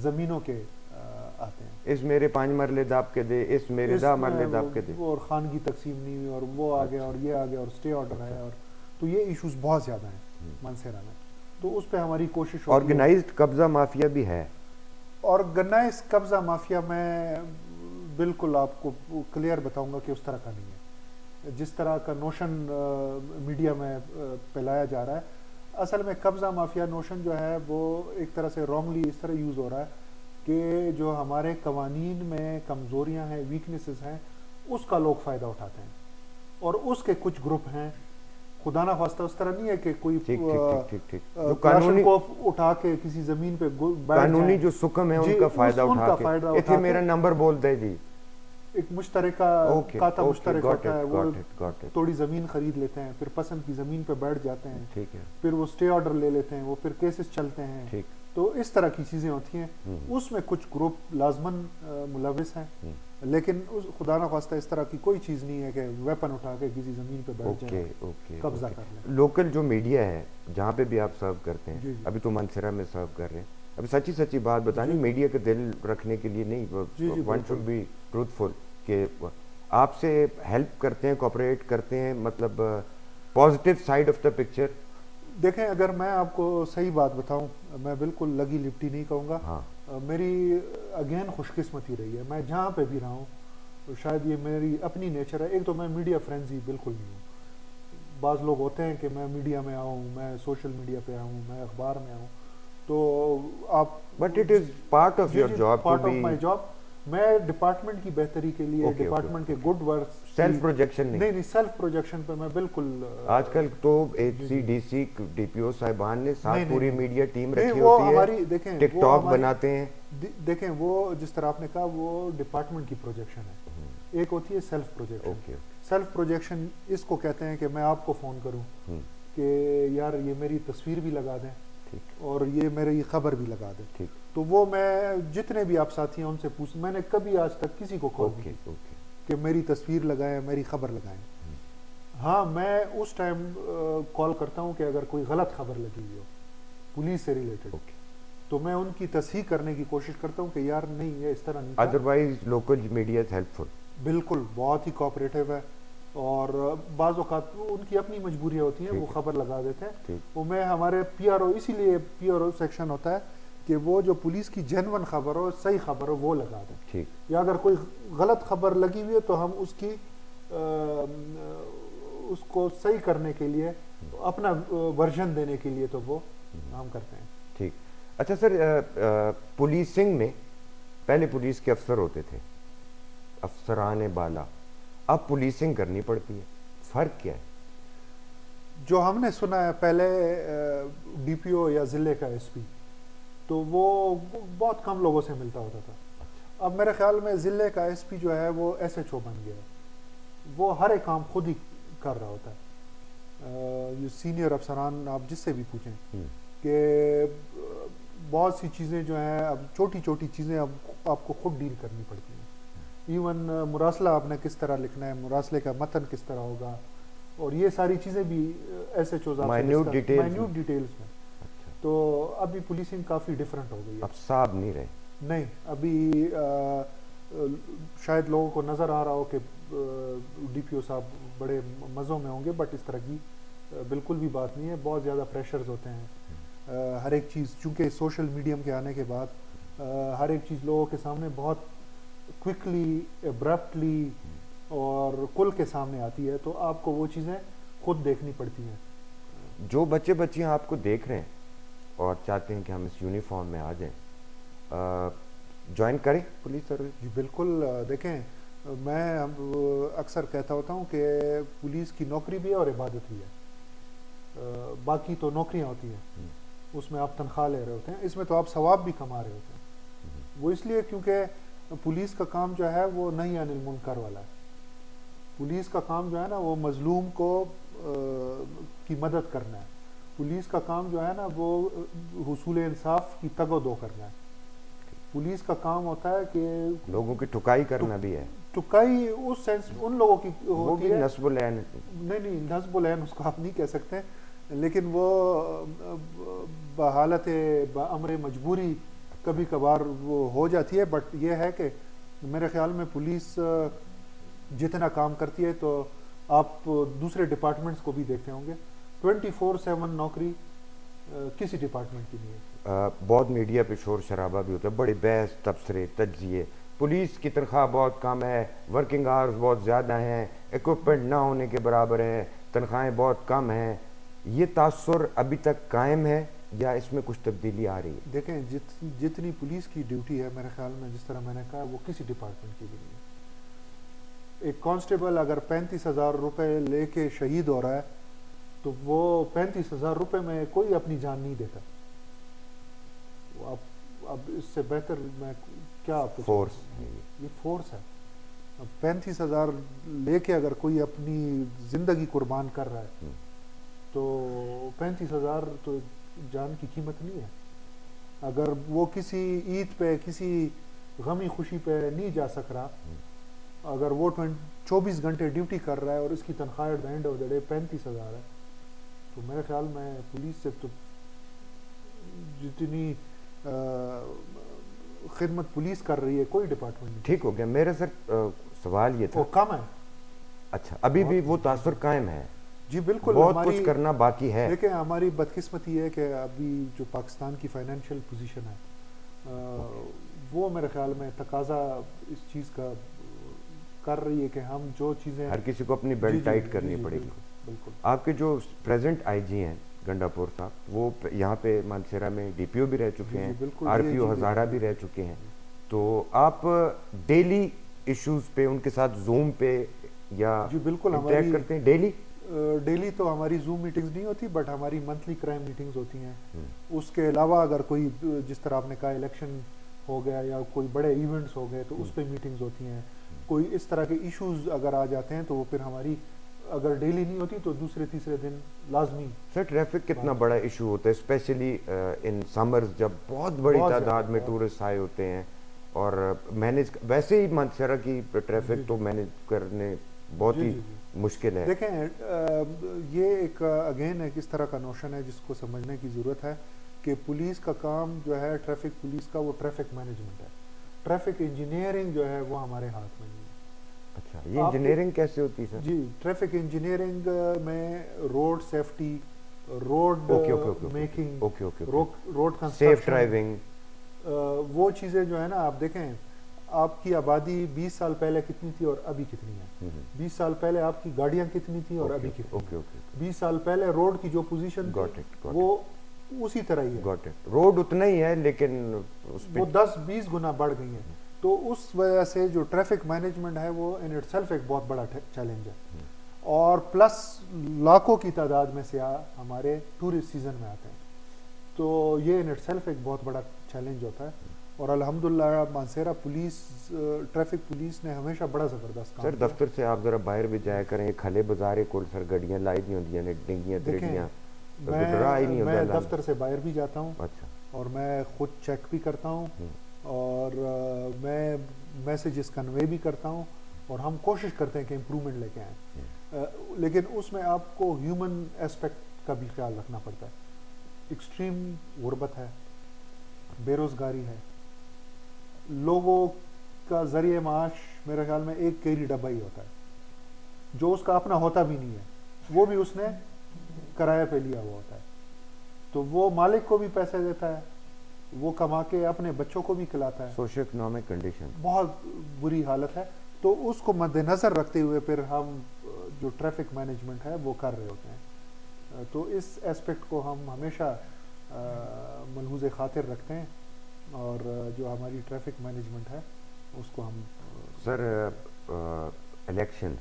زمینوں کے آتے ہیں. اس میرے 5 مرلے داب کے دے، اس میرے 10 مرلے داب کے دے، اور خانگی تقسیم نہیں ہوئی، اور وہ آ گیا اور یہ آ گیا اور اسٹے آرڈر ہے. اور تو یہ ایشوز بہت زیادہ ہیں مانسیرا میں. تو اس پہ ہماری کوشش ہوتی ہے. آرگنائزڈ قبضہ مافیا بھی ہے. آرگنائز قبضہ مافیا میں بالکل آپ کو کلیئر بتاؤں گا کہ اس طرح کا نہیں ہے جس طرح کا نوشن میڈیا میں پھیلایا جا رہا ہے. اصل میں قبضہ مافیا نوشن جو ہے وہ ایک طرح سے رانگلی اس طرح یوز ہو رہا ہے کہ جو ہمارے قوانین میں کمزوریاں ہیں، ویکنیسز ہیں، اس کا لوگ فائدہ اٹھاتے ہیں. اور اس کے کچھ گروپ ہیں، خدا نہ خواستہ اس طرح نہیں ہے کہ کوئی کلاشن کو اٹھا کے کسی زمین پہ قانونی جو سکم ہے ان کا فائدہ اٹھا کے میرا نمبر بول دے جی. ایک مشترکہ کاتا مشترک ہوتا ہے، وہ تھوڑی زمین خرید لیتے ہیں، پھر پسند کی زمین پہ بیٹھ جاتے ہیں. ٹھیک ہے. پھر وہ اسٹے آرڈر لے لیتے ہیں، وہ پھر کیسز چلتے ہیں. ٹھیک. تو اس طرح کی چیزیں ہوتی ہیں. اس میں کچھ گروپ لازماً ملوث ہیں، لیکن خدا نہ خواستہ اس طرح کی کوئی چیز نہیں ہے کہ ویپن اٹھا کے کسی زمین پہ بیٹھ جائیں، قبضہ کر لیں. لوکل جو میڈیا ہے جہاں پہ بھی آپ سرو کرتے ہیں، ابھی تو مانسیرا میں سرو کر رہے ہیں، ابھی سچی بات بتائیں، میڈیا کا دل رکھنے کے لیے نہیں، ون شوڈ بی ٹروتھفل، کہ آپ سے ہیلپ کرتے ہیں، کوآپریٹ کرتے ہیں، مطلب positive side of the picture. دیکھیں اگر میں آپ کو صحیح بات بتاؤں، میں بالکل لگی لپٹی نہیں کہوں گا. میری اگین خوش قسمتی رہی ہے، میں جہاں پہ بھی رہا ہوں شاید یہ میری اپنی نیچر ہے. ایک تو میں میڈیا فرینزی بالکل نہیں ہوں. بعض لوگ ہوتے ہیں کہ میں میڈیا میں آؤں, میں سوشل میڈیا پہ آؤں, میں اخبار میں آؤں, تو آپ but it is part of your job to part of be. My job. میں ڈپارٹمنٹ کی بہتری کے لیے, ڈپارٹمنٹ کے گڈ ورک, سیلف پروجیکشن نہیں سیلف پروجیکشن پہ میں بالکل. آج کل تو H C D C D P O صاحبان نے ساتھ پوری میڈیا ٹیم رکھی وہ ہوتی ہماری ہے, دیکھیں ٹک ٹاک بناتے ہیں. دیکھیں وہ جس طرح آپ نے کہا وہ ڈپارٹمنٹ کی پروجیکشن ہے, ایک ہوتی ہے سیلف پروجیکشن. سیلف پروجیکشن اس کو کہتے ہیں کہ میں آپ کو فون کروں کہ یار یہ میری تصویر بھی لگا دیں اور یہ میری خبر بھی لگا دیں, تو وہ میں جتنے بھی آپ ساتھی ہیں ان سے پوچھ, میں نے کبھی آج تک کسی کو کال نہیں کہ میری تصویر لگائیں, میری خبر لگائیں. ہاں میں اس ٹائم کال کرتا ہوں کہ اگر کوئی غلط خبر لگی ہوئی ہو پولیس سے ریلیٹڈ, تو میں ان کی تصحیح کرنے کی کوشش کرتا ہوں کہ یار نہیں یہ اس طرح نہیں. Otherwise local media is helpful, بالکل بہت ہی کوآپریٹو ہے, اور بعض اوقات ان کی اپنی مجبوریاں ہوتی ہیں, وہ خبر لگا دیتے ہیں. وہ میں ہمارے پی آر او, اسی لیے پی آر او سیکشن ہوتا ہے کہ وہ جو پولیس کی جینون خبر ہو, صحیح خبر ہو, وہ لگا دیں. یا اگر کوئی غلط خبر لگی ہوئی ہے تو ہم اس کی اس کو صحیح کرنے کے لیے, اپنا ورژن دینے کے لیے تو وہ ہم کرتے ہیں. ٹھیک. اچھا سر, پولیسنگ میں پہلے پولیس کے افسر ہوتے تھے, افسران بالا, اب پولیسنگ کرنی پڑتی ہے, فرق کیا ہے؟ جو ہم نے سنا ہے پہلے ڈی پی او یا ضلع کا ایس پی, تو وہ بہت کم لوگوں سے ملتا ہوتا تھا. اب میرے خیال میں ضلع کا ایس پی جو ہے وہ ایس ایچ او بن گیا ہے, وہ ہر ایک کام خود ہی کر رہا ہوتا ہے. یہ سینئر افسران آپ جس سے بھی پوچھیں کہ بہت سی چیزیں جو ہیں, اب چھوٹی چھوٹی چیزیں اب آپ کو خود ڈیل کرنی پڑتی ہیں. ایون مراسلہ آپ نے کس طرح لکھنا ہے, مراسلے کا متن کس طرح ہوگا, اور یہ ساری چیزیں بھی S H O's minute details میں. تو ابھی پولیسنگ کافی ڈفرینٹ ہو گئی ہے. اب صاحب نہیں رہے, نہیں ابھی شاید لوگوں کو نظر آ رہا ہو کہ ڈی پی او صاحب بڑے مزوں میں ہوں گے, بٹ اس طرح کی بالکل بھی بات نہیں ہے. بہت زیادہ پریشرز ہوتے ہیں, ہر ایک چیز چونکہ سوشل میڈیم کے آنے کے بعد ہر ایک چیز لوگوں کے سامنے بہت کوئکلی, ابرپٹلی اور کل کے سامنے آتی ہے, تو آپ کو وہ چیزیں خود دیکھنی پڑتی ہیں. جو بچے بچیاں آپ کو دیکھ رہے ہیں اور چاہتے ہیں کہ ہم اس یونیفارم میں آ جائیں, جوائن کریں پولیس سروس؟ جی بالکل. دیکھیں میں اکثر کہتا ہوتا ہوں کہ پولیس کی نوکری بھی ہے اور عبادت بھی ہے. باقی تو نوکریاں ہوتی ہیں, اس میں آپ تنخواہ لے رہے ہوتے ہیں, اس میں تو آپ ثواب بھی کما رہے ہوتے ہیں. وہ اس لیے کیونکہ پولیس کا کام جو ہے وہ نہی عن المنکر والا ہے. پولیس کا کام جو ہے نا وہ مظلوم کو کی مدد کرنا ہے. پولیس کا کام جو ہے نا وہ حصول انصاف کی تگ و دو کرنا ہے. پولیس کا کام ہوتا ہے کہ لوگوں کی ٹھکائی کرنا بھی ہے. ٹھکائی اس سینس ان لوگوں کی ہوتی ہے, نصب العین, نہیں نصب العین اس کو آپ نہیں کہہ سکتے, لیکن وہ بحالت بامر مجبوری کبھی کبھار وہ ہو جاتی ہے. بٹ یہ ہے کہ میرے خیال میں پولیس جتنا کام کرتی ہے, تو آپ دوسرے ڈپارٹمنٹس کو بھی دیکھتے ہوں گے, 24/7 نوکری کسی ڈپارٹمنٹ کی نہیں ہے. بہت میڈیا پہ شور شرابہ بھی ہوتا ہے, بڑے بحث تبصرے تجزیے, پولیس کی تنخواہ بہت کم ہے, ورکنگ آورز بہت زیادہ ہیں, ایکوپمنٹ نہ ہونے کے برابر ہیں, تنخواہیں بہت کم ہیں. یہ تاثر ابھی تک قائم ہے یا اس میں کچھ تبدیلی آ رہی ہے؟ دیکھیں جتنی پولیس کی ڈیوٹی ہے میرے خیال میں, جس طرح میں نے کہا, وہ کسی ڈپارٹمنٹ کی بھی نہیں ہے. ایک کانسٹیبل اگر 35,000 روپے لے کے شہید ہو رہا ہے تو وہ 35,000 روپے میں کوئی اپنی جان نہیں دیتا. اب اس سے بہتر میں کیا آپ کو فورس, یہ فورس ہے. اب 35,000 لے کے اگر کوئی اپنی زندگی قربان کر رہا ہے تو 35,000 تو جان کی قیمت نہیں ہے. اگر وہ کسی عید پہ, کسی غمی خوشی پہ نہیں جا سک رہا, اگر وہ 24 گھنٹے ڈیوٹی کر رہا ہے اور اس کی تنخواہ at the end of the day 35,000 ہے, تو میرے خیال میں پولیس سے تو جتنی خدمت پولیس کر رہی ہے کوئی ڈپارٹمنٹ نہیں. ٹھیک ہو گیا. میرا سر سوال یہ تھا, وہ کم ہے. اچھا, ابھی بھی وہ تاثر قائم ہے؟ جی بالکل, بہت کچھ کرنا باقی ہے. دیکھیں ہماری بدقسمتی ہے کہ ابھی جو پاکستان کی فائنینشیل پوزیشن ہے وہ میرے خیال میں تقاضا اس چیز کا کر رہی ہے کہ ہم جو چیزیں ہر کسی کو اپنی بیلٹ ٹائٹ کرنی پڑے گی. بالکل. آپ کے جو پریزنٹ آئی جی ہیں گنڈا پور صاحب، وہ یہاں پہ مانسیرا میں ڈی پی او بھی رہ چکے ہیں، آر پی او ہزارہ بھی رہ چکے ہیں. تو آپ ڈیلی ایشوز پہ ان کے ساتھ زوم پہ یا جی بالکل انٹریکٹ کرتے ہیں ڈیلی؟ ڈیلی تو ہماری زوم میٹنگز نہیں ہوتی، بٹ ہماری منتھلی کرائم میٹنگز ہوتی ہیں. اس کے علاوہ اگر کوئی جس طرح آپ نے کہا الیکشن ہو گیا یا کوئی بڑے ایونٹس ہو گئے تو اس پہ میٹنگز ہوتی ہیں. کوئی اس طرح کے ایشوز اگر آ جاتے ہیں تو وہ پھر ہماری اگر ڈیلی نہیں ہوتی تو دوسرے تیسرے دن لازمی. سر ٹریفک کتنا بڑا ایشو ہوتا ہے اسپیشلی ان سمرز جب بہت بڑی تعداد میں ٹورسٹ آئے ہوتے ہیں، اور مینیج ویسے ہی مانسیرا کی ٹریفک تو مینیج کرنے بہت ہی مشکل ہے. دیکھیں یہ ایک اگین ایک اس طرح کا نوشن ہے جس کو سمجھنے کی ضرورت ہے کہ پولیس کا کام جو ہے ٹریفک پولیس کا وہ ٹریفک مینجمنٹ ہے. ٹریفک انجینئرنگ جو ہے وہ ہمارے ہاتھ میں نہیں ہے. اچھا، یہ انجینئرنگ کیسے ہوتی ہے سر؟ جی ٹریفک انجینئرنگ میں road safety, road making, road construction, safe driving, وہ چیزیں جو ہے نا. آپ دیکھیں آپ کی آبادی 20 سال پہلے کتنی تھی اور ابھی کتنی ہے. 20 سال پہلے آپ کی گاڑیاں کتنی تھی اور ابھی کتنی. 20 سال پہلے روڈ کی جو پوزیشن وہ اسی طرح ہی ہے. روڈ اتنا ہی ہے لیکن وہ 10-20 گنا بڑھ گئی ہیں. تو اس وجہ سے جو ٹریفک مینجمنٹ ہے وہ ان اٹ سیلف ایک بہت بڑا چیلنج ہے. اور پلس لاکھوں کی تعداد میں سیاح ہمارے ٹورسٹ سیزن میں آتے ہیں، تو یہ ان اٹ سیلف ایک بہت بڑا چیلنج ہوتا ہے. اور الحمدللہ مانسیرا پولیس ٹریفک پولیس نے ہمیشہ بڑا زبردست کام سر دفتر سے آپ ذرا باہر بھی جایا کریں، کھلے بازارے کول سر گڑیاں لائی دی ہوندیاں نے، ڈنگیاں تریڑیاں، میں دفتر سے باہر بھی جاتا ہوں. اچھا. اور میں خود چیک بھی کرتا ہوں اور میں میسیجز کنوے بھی کرتا ہوں اور ہم کوشش کرتے ہیں کہ امپرومنٹ لے کے آئیں. لیکن اس میں آپ کو ہیومن اسپیکٹ کا بھی خیال رکھنا پڑتا ہے. ایکسٹریم غربت ہے، بے روزگاری ہے، لوگوں کا ذریعہ معاش میرے خیال میں ایک کیری ڈبہ ہی ہوتا ہے جو اس کا اپنا ہوتا بھی نہیں ہے، وہ بھی اس نے کرایہ پہ لیا ہوا ہوتا ہے. تو وہ مالک کو بھی پیسے دیتا ہے، وہ کما کے اپنے بچوں کو بھی کھلاتا ہے. سوشل اکنامک کنڈیشن بہت بری حالت ہے. تو اس کو مد نظر رکھتے ہوئے پھر ہم جو ٹریفک مینجمنٹ ہے وہ کر رہے ہوتے ہیں. تو اس اسپیکٹ کو ہم ہمیشہ ملحوظ خاطر رکھتے ہیں اور جو ہماری ٹریفک مینجمنٹ ہے اس کو ہم. سر الیکشن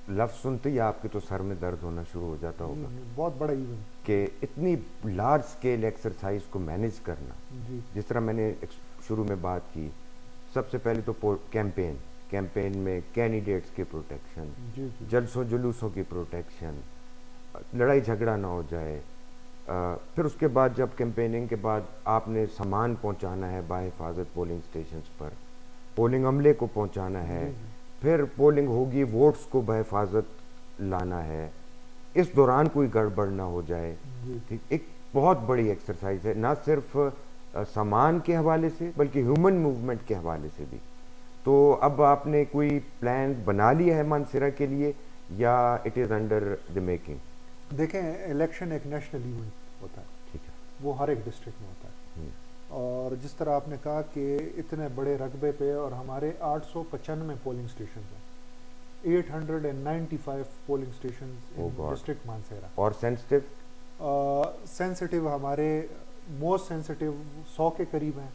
لفظ سنتے ہی آپ کے تو سر میں درد ہونا شروع ہو جاتا ہوگا. بہت بڑا ایونٹ کہ اتنی لارج اسکیل ایکسرسائز کو مینیج کرنا. جس طرح میں نے شروع میں بات کی، سب سے پہلے تو کیمپین میں کینڈیڈیٹس کی پروٹیکشن، جلسوں جلوسوں کی پروٹیکشن، لڑائی جھگڑا نہ ہو جائے. پھر اس کے بعد جب کیمپیننگ کے بعد آپ نے سامان پہنچانا ہے بحفاظت پولنگ اسٹیشنز پر، پولنگ عملے کو پہنچانا ہے، پھر پولنگ ہوگی ووٹس کو بحفاظت لانا ہے، اس دوران کوئی گڑبڑ نہ ہو جائے. ایک بہت بڑی ایکسرسائز ہے، نہ صرف سامان کے حوالے سے بلکہ ہیومن موومنٹ کے حوالے سے بھی. تو اب آپ نے کوئی پلان بنا لیا ہے مانسیرا کے لیے یا it is under the making? دیکھیں الیکشن ایک نیشنل ایونٹ ہوتا ہے. ٹھیک ہے. وہ ہر ایک ڈسٹرکٹ میں ہوتا ہے. اور جس طرح آپ نے کہا کہ اتنے بڑے رقبے پہ اور ہمارے 895 پولنگ اسٹیشنز ہیں، 895 پولنگ اسٹیشنز ان ڈسٹرکٹ مانسیرا. اور سینسٹیو ہمارے موسٹ سینسٹیو 100 کے قریب ہیں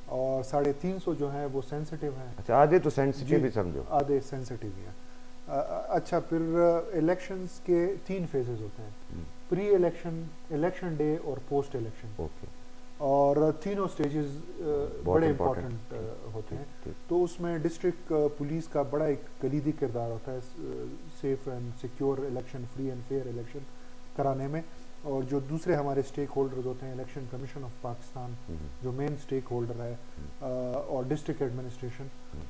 اور 350 جو ہیں وہ سینسٹیو ہیں. اچھا، آدھے تو سینسٹیو ہی سمجھو. آدھے سینسٹیو ہی ہیں. اچھا، پھر الیکشنز کے 3 فیزز ہوتے ہیں، پری الیکشن، الیکشن ڈے اور پوسٹ الیکشن. اور تینوں سٹیجز بڑے امپورٹنٹ ہوتے ہیں. تو اس میں ڈسٹرکٹ پولیس کا بڑا ایک کلیدی کردار ہوتا ہے safe and secure election, free and fair election کرانے میں. اور جو دوسرے ہمارے اسٹیک ہولڈرز ہوتے ہیں، الیکشن کمیشن آف پاکستان جو مین اسٹیک ہولڈر ہے، اور ڈسٹرکٹ ایڈمنسٹریشن،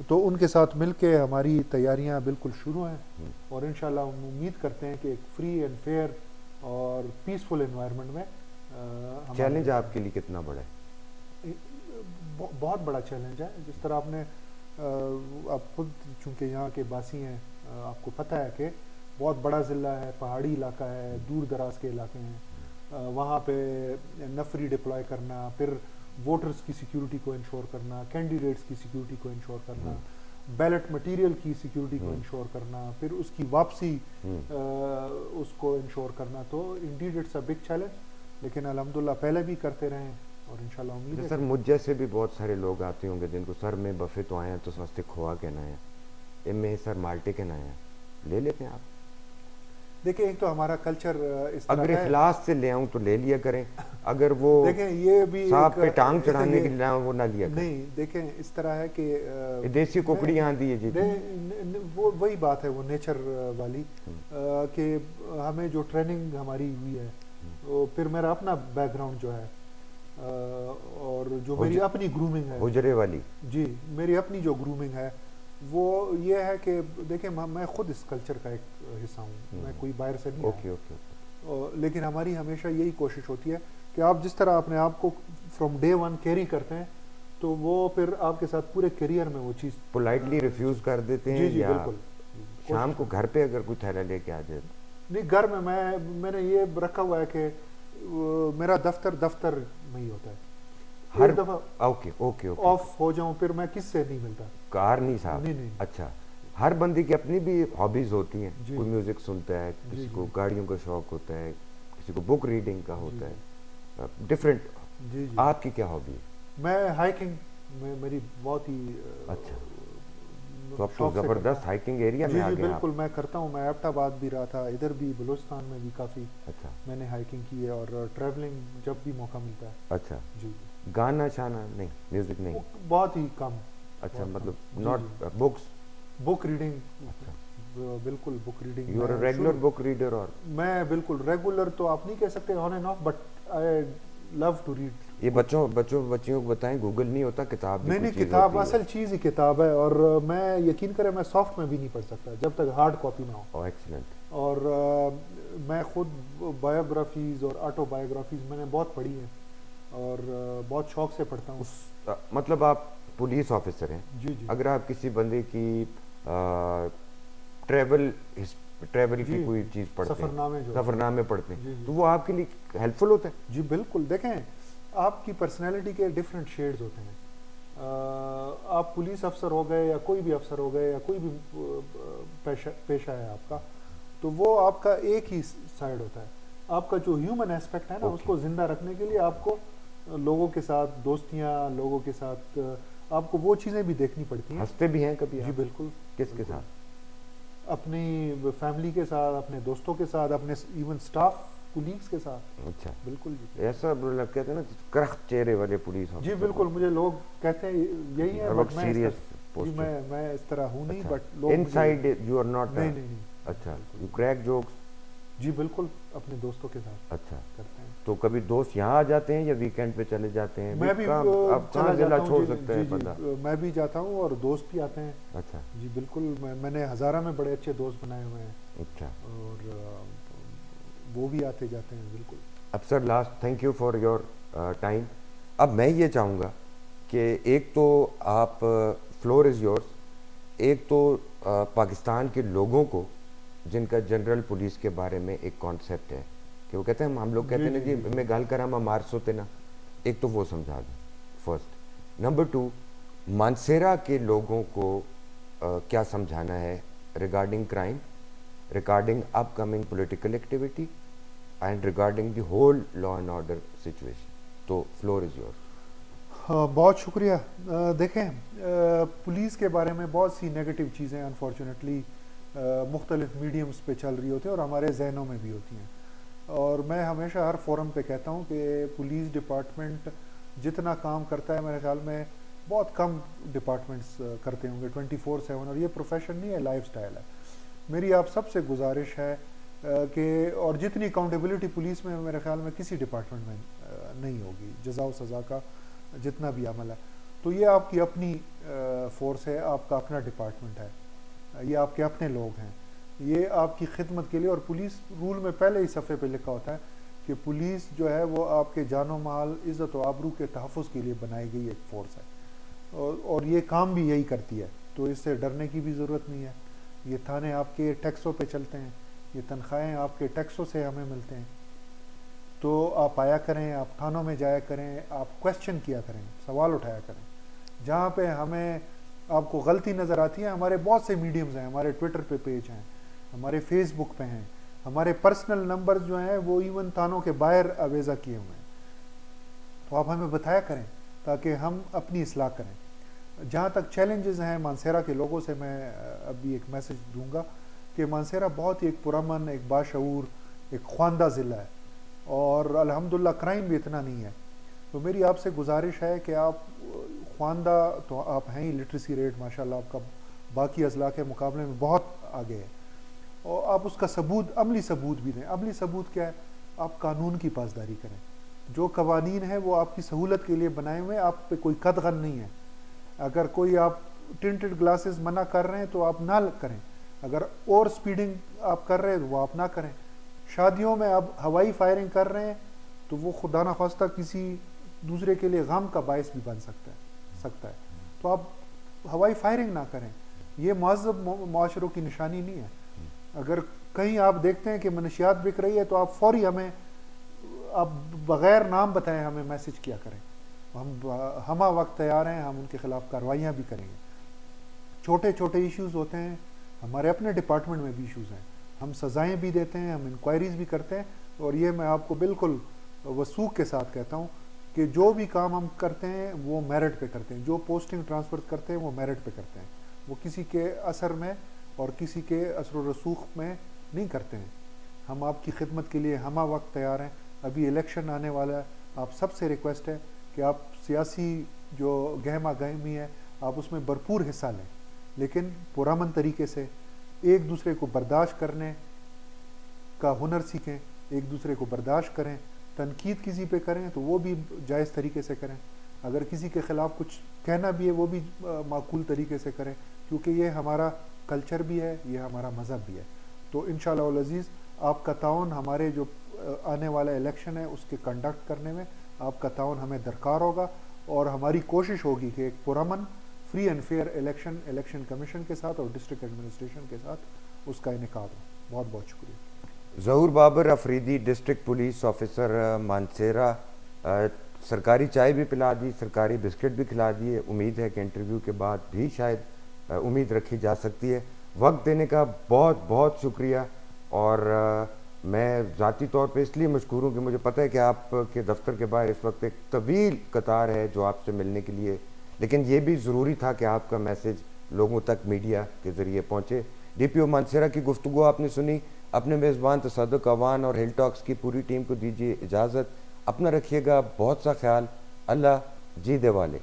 تو ان کے ساتھ مل کے ہماری تیاریاں بالکل شروع ہیں. اور انشاءاللہ ہم امید کرتے ہیں کہ ایک فری اینڈ فیئر اور پیسفل انوائرمنٹ میں. چیلنج آپ کے لیے کتنا بڑا ہے؟ بہت بڑا چیلنج ہے. جس طرح آپ نے آپ خود چونکہ یہاں کے باسی ہیں، آپ کو پتہ ہے کہ بہت بڑا ضلع ہے، پہاڑی علاقہ ہے، دور دراز کے علاقے ہیں. وہاں پہ نفری ڈپلوائے کرنا، پھر ووٹرز کی سیکیورٹی کو انشور کرنا، کینڈیڈیٹس کی سیکیورٹی کو انشور کرنا، بیلٹ مٹیریل کی سیکیورٹی کو انشور کرنا، پھر اس کی واپسی اس کو انشور کرنا. تو indeed it's a big challenge, لیکن الحمدللہ پہلے بھی کرتے رہے ہیں اور انشاءاللہ امید ہے. سر مجھ جیسے بھی بہت سارے لوگ آتے ہوں گے جن کو سر میں بفے تو آئے ہیں تو سمجھتے کھوا کہنا ہے، ان میں سر مالٹے کہنا ہے، لے لیتے ہیں آپ؟ دیکھیں ایک تو ہمارا کلچر اس طرح اگر کا ہے. اخلاص سے لے آؤں تو لے لیا کریں، اگر وہ دیکھیں یہ بھی صاحب ایک پہ ٹانگ چڑھانے کے لیے وہ نہ لیا کریں. نہیں، دیکھیں اس طرح ہے کہ یہ دیسی کوکڑی یہاں دی ہے جی. وہ وہی بات ہے، وہ نیچر والی کہ ہمیں جو ٹریننگ ہماری ہوئی ہے، پھر میرا اپنا بیک گراؤنڈ جو ہے اور جو میری اپنی گرومنگ ہے، حجرے والی، جی میری اپنی جو گرومنگ ہے وہ یہ ہے کہ دیکھیں میں خود اس کلچر کا ایک حصہ ہوں، میں کوئی باہر سے نہیں آیا. Okay okay. لیکن ہماری ہمیشہ یہی کوشش ہوتی ہے کہ آپ جس طرح اپنے آپ کو فرام ڈے ون کیری کرتے ہیں تو وہ پھر آپ کے ساتھ پورے کیریئر میں وہ چیز پولائٹلی ریفیوز کر دیتے ہیں. جی جی یا بالکل. شام کو گھر پہ اگر کوئی تھیلا لے کے آ جائے؟ نہیں، گھر میں نے یہ رکھا ہوا ہے کہ میرا دفتر میں ہی ہوتا ہے. ہر ایک دفعہ اوکے اوکے اوکے آف ہو جاؤں پھر میں کس سے نہیں ملتا. کار نہیں صاحب؟ نہیں. اچھا، ہر بندے کی اپنی بھی ہابیز ہوتی ہیں. جی. کوئی میوزک سنتا ہے، کسی کو گاڑیوں کا شوق ہوتا ہے، کسی کو بک ریڈنگ کا ہوتا ہے، ڈفرینٹ. جی. آپ کی کیا ہابی ہے؟ میں ہائکنگ میں میری بہت ہی اچھا، تو اب تو زبردست ہائکنگ ایریا میں آ جی گئے آپ. بالکل میں کرتا ہوں. میں ایبٹ آباد بھی رہا تھا، ادھر بھی بلوچستان میں بھی کافی اچھا میں نے ہائکنگ کی ہے، اور ٹریولنگ جب بھی موقع ملتا ہے. اچھا. جی. گانا شانا نہیں، میوزک نہیں؟ بہت ہی کم. اچھا، مطلب جی. Not books? بک ریڈنگ، بالکل book reading. You are a regular book reader? اور میں بالکل ریگولر تو آپ نہیں کہہ سکتے، on and off, but I love to read. یہ بچیوں کو بتائیں گوگل نہیں ہوتا، کتاب بھی نہیں کوئی چیز کتاب ہوتی ہے. اصل چیز ہی کتاب ہے، اور میں یقین کریں میں سافٹ میں بھی نہیں پڑھ سکتا جب تک ہارڈ کاپی نہ ہو. ایکسلنٹ. اور میں خود بایوگرافیز اور آٹو بایوگرافیز میں نے بہت پڑھی ہیں اور بہت شوق سے پڑھتا ہوں. مطلب آپ پولیس آفیسر ہیں. جی. اگر آپ کسی بندے کی ٹریول کی کوئی چیز پڑھتے ہیں، سفرنامے پڑھتے ہیں، تو وہ آپ کے لیے ہیلپ فل ہوتا ہے؟ جی بالکل. دیکھیں آپ کی پرسنالٹی کے ڈفرینٹ شیڈز ہوتے ہیں. آپ پولیس افسر ہو گئے یا کوئی بھی افسر ہو گئے یا کوئی بھی پیشہ ہے آپ کا، تو وہ آپ کا ایک ہی سائڈ ہوتا ہے. آپ کا جو ہیومن ایسپیکٹ ہے نا، اس کو زندہ رکھنے کے لیے آپ کو لوگوں کے ساتھ دوستیاں، لوگوں کے ساتھ آپ کو وہ چیزیں بھی دیکھنی پڑتی ہیں. ہنستے بھی ہیں کبھی؟ جی بالکل. کس کے ساتھ؟ اپنی فیملی کے ساتھ، اپنے دوستوں کے ساتھ، اپنے ایون سٹاف کولیگز کے ساتھ. اچھا بالکل. جی ایسا لوگ کہتے ہیں نا کرخت چہرے والے پولیس جی بالکل. مجھے لوگ کہتے ہیں یہی ہے، بٹ میں اس طرح ہوں نہیں. بٹ لوگ انسائیڈ یو آر ناٹ؟ نہیں. اچھا، یو کریک جوکس؟ جی بالکل، اپنے دوستوں کے ساتھ. اچھا کرتے ہیں. تو کبھی دوست یہاں آ جاتے ہیں یا ویکینڈ پہ چلے جاتے ہیں؟ میں بھی اب کہاں ضلع چھوڑ سکتا ہے جی. بندہ؟ میں بھی جاتا ہوں اور دوست بھی آتے ہیں. اچھا جی بالکل. میں نے ہزارہ میں بڑے اچھے دوست بنائے ہوئے ہیں. اچھا. اور وہ بھی آتے جاتے ہیں. بالکل. اب sir last, thank you for your time. اب میں یہ چاہوں گا کہ ایک تو آپ، فلور از یورس، ایک تو پاکستان کے لوگوں کو جن کا جنرل پولیس کے بارے میں ایک کانسیپٹ ہے کہ وہ کہتے ہیں ہم لوگ کہتے ہیں جی میں گل کرا میں مارس ہوتے نا، ایک تو وہ سمجھا دیں فرسٹ. نمبر 2، مانسیرا کے لوگوں کو کیا سمجھانا ہے regarding crime, regarding up coming political activity and regarding the whole law and order situation. تو فلور از یور. بہت شکریہ. دیکھیں پولیس کے بارے میں بہت سی نیگیٹو چیزیں انفارچونیٹلی مختلف میڈیمز پہ چل رہی ہوتی ہیں اور ہمارے ذہنوں میں بھی ہوتی ہیں. اور میں ہمیشہ ہر فورم پہ کہتا ہوں کہ پولیس ڈپارٹمنٹ جتنا کام کرتا ہے میرے خیال میں بہت کم ڈپارٹمنٹس کرتے ہوں گے 24/7. اور یہ پروفیشن نہیں ہے، لائف سٹائل ہے. میری آپ سب سے گزارش ہے کہ اور جتنی اکاؤنٹیبلٹی پولیس میں میرے خیال میں کسی ڈپارٹمنٹ میں نہیں ہوگی، جزا و سزا کا جتنا بھی عمل ہے. تو یہ آپ کی اپنی فورس ہے، آپ کا اپنا ڈپارٹمنٹ ہے، یہ آپ کے اپنے لوگ ہیں، یہ آپ کی خدمت کے لیے. اور پولیس رول میں پہلے ہی صفحے پہ لکھا ہوتا ہے کہ پولیس جو ہے وہ آپ کے جان و مال، عزت و آبرو کے تحفظ کے لیے بنائی گئی ایک فورس ہے، اور یہ کام بھی یہی کرتی ہے. تو اس سے ڈرنے کی بھی ضرورت نہیں ہے. یہ تھانے آپ کے ٹیکسوں پہ چلتے ہیں، یہ تنخواہیں آپ کے ٹیکسوں سے ہمیں ملتے ہیں. تو آپ آیا کریں، آپ تھانوں میں جایا کریں، آپ کویسچن کیا کریں، سوال اٹھایا کریں. جہاں پہ ہمیں آپ کو غلطی نظر آتی ہے، ہمارے بہت سے میڈیمز ہیں، ہمارے ٹویٹر پہ پیج ہیں، ہمارے فیس بک پہ ہیں، ہمارے پرسنل نمبرز جو ہیں وہ ایون تھانوں کے باہر آویزہ کیے ہوئے ہیں. تو آپ ہمیں بتایا کریں تاکہ ہم اپنی اصلاح کریں. جہاں تک چیلنجز ہیں مانسیرا کے لوگوں سے، میں ابھی ایک میسج دوں گا کہ مانسیرا بہت ہی ایک پرامن، ایک باشعور، ایک خواندہ ضلع ہے، اور الحمدللہ کرائم بھی اتنا نہیں ہے. تو میری آپ سے گزارش ہے کہ آپ خواندہ تو آپ ہیں ہی، لٹریسی ریٹ ماشاءاللہ آپ کا باقی اضلاع کے مقابلے میں بہت آگے ہے، اور آپ اس کا ثبوت، عملی ثبوت بھی دیں. عملی ثبوت کیا ہے؟ آپ قانون کی پاسداری کریں. جو قوانین ہیں وہ آپ کی سہولت کے لیے بنائے ہوئے ہیں، آپ پہ کوئی قدغن نہیں ہے. اگر کوئی آپ ٹنٹڈ گلاسز منع کر رہے ہیں تو آپ نہ کریں. اگر اور سپیڈنگ آپ کر رہے ہیں تو وہ آپ نہ کریں. شادیوں میں آپ ہوائی فائرنگ کر رہے ہیں تو وہ خدا نخواستہ کسی دوسرے کے لیے غم کا باعث بھی بن سکتا ہے. تو آپ ہوائی فائرنگ نہ کریں. یہ مہذب معاشروں کی نشانی نہیں ہے. اگر کہیں آپ دیکھتے ہیں کہ منشیات بک رہی ہے تو آپ فوری ہمیں، آپ بغیر نام بتائیں ہمیں میسج کیا کریں. ہم وقت تیار ہیں، ہم ان کے خلاف کارروائیاں بھی کریں گے. چھوٹے چھوٹے ایشوز ہوتے ہیں، ہمارے اپنے ڈپارٹمنٹ میں بھی ایشوز ہیں، ہم سزائیں بھی دیتے ہیں، ہم انکوائریز بھی کرتے ہیں. اور یہ میں آپ کو بالکل وثوق کے ساتھ کہتا ہوں کہ جو بھی کام ہم کرتے ہیں وہ میرٹ پہ کرتے ہیں. جو پوسٹنگ ٹرانسفر کرتے ہیں وہ میرٹ پہ کرتے ہیں، وہ کسی کے اثر میں اور کسی کے اثر و رسوخ میں نہیں کرتے ہیں. ہم آپ کی خدمت کے لیے ہمہ وقت تیار ہیں. ابھی الیکشن آنے والا ہے، آپ سب سے ریکویسٹ ہے کہ آپ سیاسی جو گہما گہمی ہے آپ اس میں بھرپور حصہ لیں، لیکن پرامن طریقے سے. ایک دوسرے کو برداشت کرنے کا ہنر سیکھیں، ایک دوسرے کو برداشت کریں. تنقید کسی پہ کریں تو وہ بھی جائز طریقے سے کریں. اگر کسی کے خلاف کچھ کہنا بھی ہے وہ بھی معقول طریقے سے کریں، کیونکہ یہ ہمارا کلچر بھی ہے، یہ ہمارا مذہب بھی ہے. تو انشاءاللہ العزیز آپ کا تعاون ہمارے جو آنے والا الیکشن ہے اس کے کنڈکٹ کرنے میں آپ کا تعاون ہمیں درکار ہوگا، اور ہماری کوشش ہوگی کہ ایک پرامن، free and fair election commission کے ساتھ اور ڈسٹرکٹ ایڈمنسٹریشن کے ساتھ اس کا انعقاد ہو. بہت بہت شکریہ. ظہور Babar Afridi, district police officer Mansehra, سرکاری چائے بھی پلا دی، سرکاری بسکٹ بھی کھلا دیے. امید ہے کہ انٹرویو کے بعد بھی شاید امید رکھی جا سکتی ہے. وقت دینے کا بہت بہت شکریہ. اور میں ذاتی طور پہ اس لیے مشکور ہوں کہ مجھے پتہ ہے کہ آپ کے دفتر کے باہر اس وقت ایک طویل قطار ہے جو آپ سے ملنے کے لیے، لیکن یہ بھی ضروری تھا کہ آپ کا میسج لوگوں تک میڈیا کے ذریعے پہنچے. ڈی پی او مانسیرا کی گفتگو آپ نے سنی. اپنے میزبان تصدق اعوان اور ہل ٹاکس کی پوری ٹیم کو دیجیے اجازت. اپنا رکھیے گا بہت سا خیال. اللہ جی دے والے.